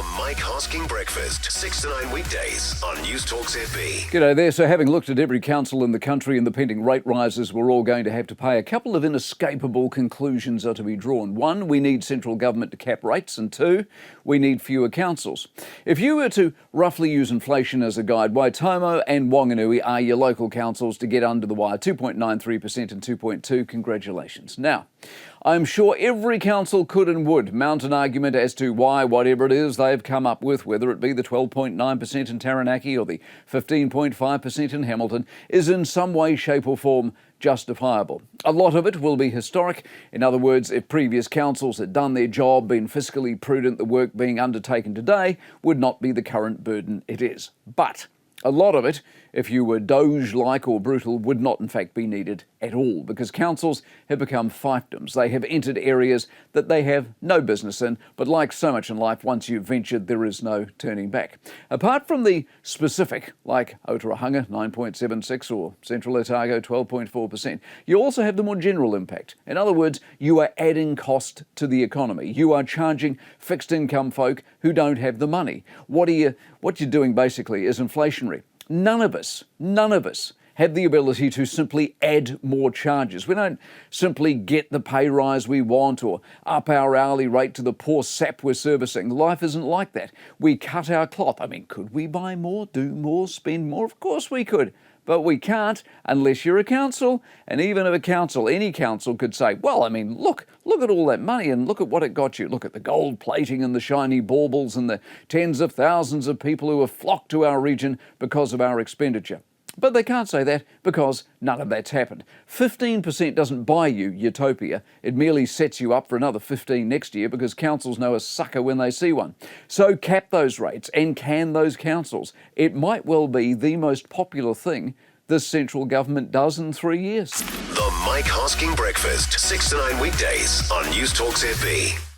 The Mike Hosking Breakfast, 6 to 9 weekdays on Newstalk ZB. G'day there. So having looked at every council in the country and the pending rate rises we're all going to have to pay, a couple of inescapable conclusions are to be drawn. One, we need central government to cap rates, and two, we need fewer councils. If you were to roughly use inflation as a guide, Waitomo and Wanganui are your local councils to get under the wire, 2.93% and 2.2%. Congratulations. Now, I'm sure every council could and would mount an argument as to why whatever it is they've come up with, whether it be the 12.9% in Taranaki or the 15.5% in Hamilton, is in some way, shape or form justifiable. A lot of it will be historic. In other words, if previous councils had done their job, been fiscally prudent, the work being undertaken today would not be the current burden it is. But a lot of it, if you were Doge-like or brutal, would not in fact be needed at all, because councils have become fiefdoms. They have entered areas that they have no business in, but like so much in life, once you've ventured, there is no turning back. Apart from the specific, like Otorohanga 9.76 or Central Otago 12.4%, you also have the more general impact. In other words, you are adding cost to the economy. You are charging fixed income folk who don't have the money. What you're doing basically is inflationary. None of us have the ability to simply add more charges. We don't simply get the pay rise we want or up our hourly rate to the poor sap we're servicing. Life isn't like that. We cut our cloth. I mean, could we buy more, do more, spend more? Of course we could. But we can't unless you're a council. And even if a council, any council could say, well, I mean, look at all that money and look at what it got you. Look at the gold plating and the shiny baubles and the tens of thousands of people who have flocked to our region because of our expenditure. But they can't say that because none of that's happened. 15% doesn't buy you utopia. It merely sets you up for another 15 next year because councils know a sucker when they see one. So cap those rates and can those councils. It might well be the most popular thing this central government does in 3 years. The Mike Hosking Breakfast, 6 to 9 weekdays on Newstalk ZB.